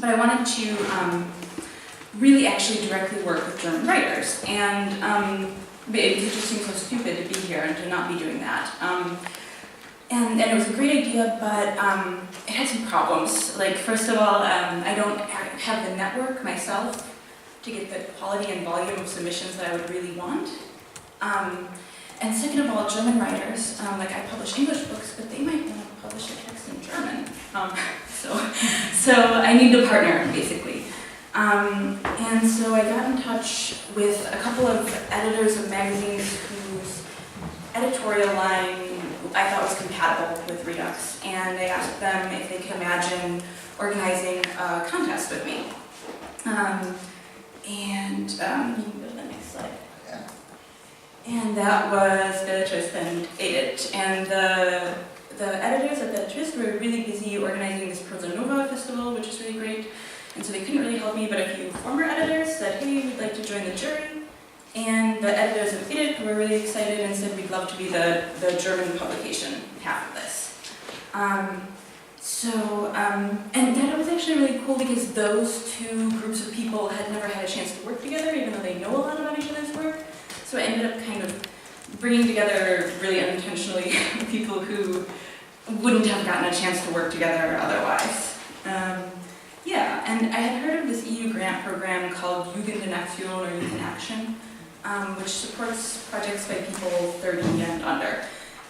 but I wanted to really actually directly work with German writers, and it just seemed so stupid to be here and to not be doing that. And it was a great idea, but it had some problems. Like, first of all, I don't have the network myself to get the quality and volume of submissions that I would really want. And second of all, German writers, like I publish English books, but they might want to publish a text in German. So I need a partner, basically. And so I got in touch with a couple of editors of magazines whose editorial line I thought was compatible with Readux, and I asked them if they could imagine organizing a contest with me. You can go to the next slide. Yeah. And that was Lettrétage and Edit. And the editors at Lettrétage were really busy organizing this Prosa Nova festival, which is really great. And so they couldn't really help me, but a few former editors said, hey, we'd like to join the jury. And the editors of Edit were really excited and said we'd love to be the German publication half of this. And that was actually really cool because those two groups of people had never had a chance to work together, even though they know a lot about each other's work. So it ended up kind of bringing together really unintentionally people who wouldn't have gotten a chance to work together otherwise. Yeah, and I had heard of this EU grant program called Jugend in Aktion or Youth in Action, which supports projects by people 30 and under.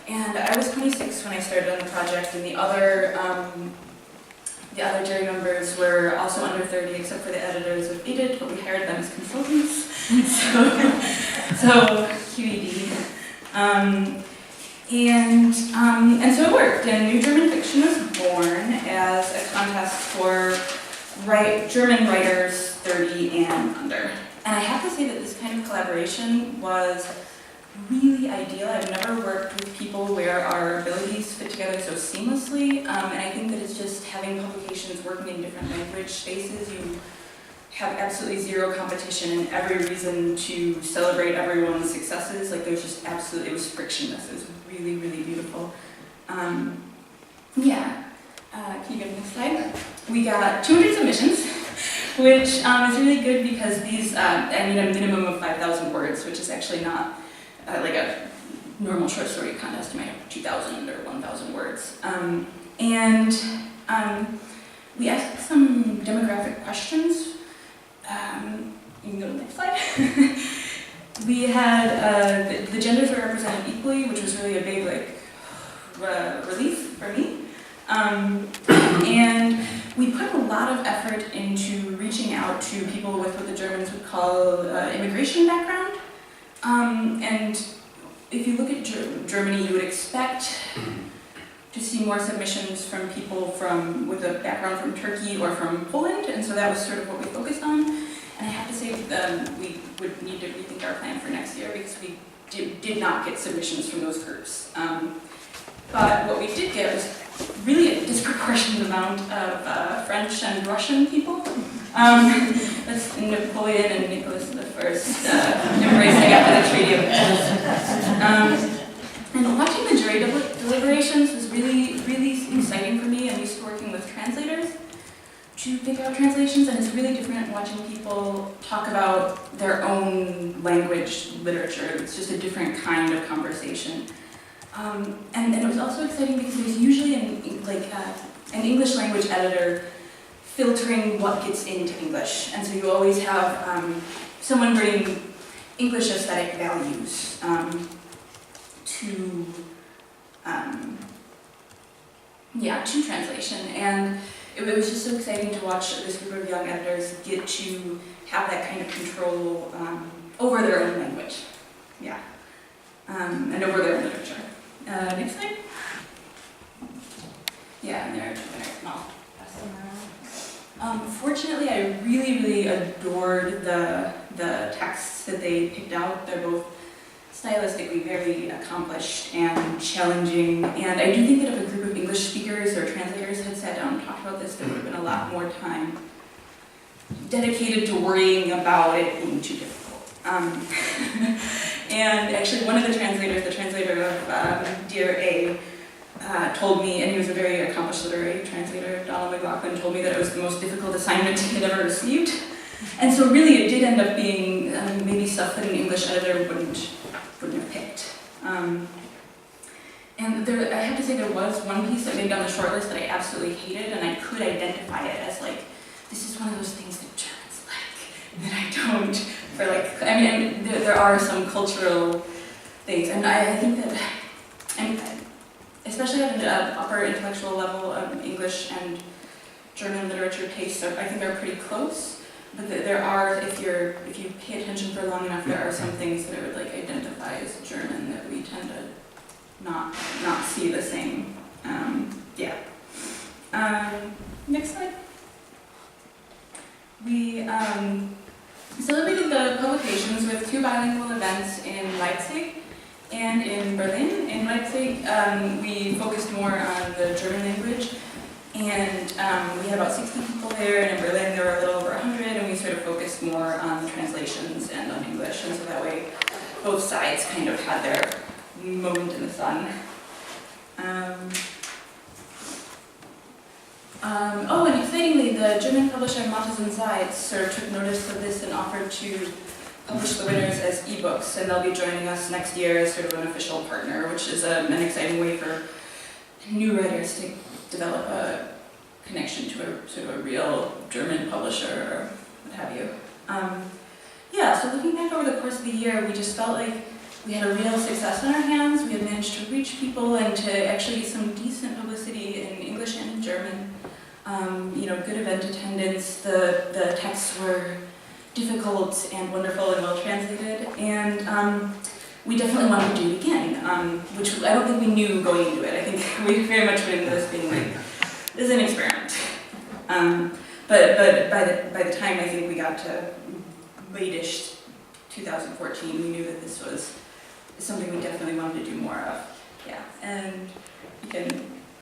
And I was 26 when I started on the project, and the other jury members were also under 30, except for the editors of Edit, but we hired them as consultants. so QED. And so it worked, and New German Fiction was born as a contest for German writers 30 and under. And I have to say that this kind of collaboration was really ideal. I've never worked with people where our abilities fit together so seamlessly, and I think that it's just having publications working in different language spaces, you have absolutely zero competition and every reason to celebrate everyone's successes. Like there's just absolutely, it was frictionless. It was really, really beautiful. Yeah. Can you go to the next slide? We got 200 submissions, which is really good because these, I mean, a minimum of 5,000 words, which is actually not like a normal short story contest. You might have 2,000 or 1,000 words. We asked some demographic questions. You can go to the next slide. We had the genders were represented equally, which was really a big relief for me. And we put a lot of effort into reaching out to people with what the Germans would call immigration background. And if you look at Germany, you would expect to see more submissions from people with a background from Turkey or from Poland, and so that was sort of what we focused on. And I have to say we would need to rethink our plan for next year because we did not get submissions from those groups. But what we did get was really a disproportionate amount of French and Russian people. That's Napoleon and Nicholas I embracing after the Treaty of Paris. And watching the jury deliberations was really, really exciting for me. I'm used to working with translators to pick out translations, and it's really different watching people talk about their own language literature. It's just a different kind of conversation. And it was also exciting because there's usually an English language editor filtering what gets into English. And so you always have someone bringing English aesthetic values to translation. And it was just so exciting to watch this group of young editors get to have that kind of control over their own language. Yeah. And over their own literature. Next slide. Yeah, and they're small. Fortunately, I really, really adored the texts that they picked out. They're both stylistically very accomplished and challenging. And I do think that if a group of English speakers or translators had sat down and talked about this, there would have been a lot more time dedicated to worrying about it being too difficult. And actually, one of the translators, the translator of Dear A, told me, and he was a very accomplished literary translator, Donald McLaughlin, told me that it was the most difficult assignment he had ever received. And so really it did end up being maybe stuff that an English editor wouldn't have picked. And I have to say there was one piece that made it on the shortlist that I absolutely hated, and I could identify it as like, this is one of those things that Germans like, that I don't. For like, I mean, there are some cultural things, and I think that, especially at an upper intellectual level, English and German literature tastes I think are pretty close. But there are, if you pay attention for long enough, there are some things that I would like identify as German that we tend to not see the same. Yeah. Next slide. We celebrated the publications with 2 bilingual events in Leipzig and in Berlin. In Leipzig, we focused more on the German language, and we had about 60 people there, and in Berlin there were a little over 100, and we sort of focused more on the translations and on English, and so that way both sides kind of had their moment in the sun. Oh, and excitingly, the German publisher Mattes and Seitz sort of took notice of this and offered to publish the winners as ebooks, and they'll be joining us next year as sort of an official partner, which is an exciting way for new writers to develop a connection to a sort of a real German publisher or what have you. Yeah, so looking back over the course of the year, we just felt like we had a real success on our hands. We had managed to reach people and to actually get some decent publicity in English and in German. Good event attendance. The texts were difficult and wonderful and well translated, and we definitely wanted to do it again, which I don't think we knew going into it. I think we very much went into this being like, this is an experiment. But by the time I think we got to late-ish 2014, we knew that this was something we definitely wanted to do more of. Yeah, and we can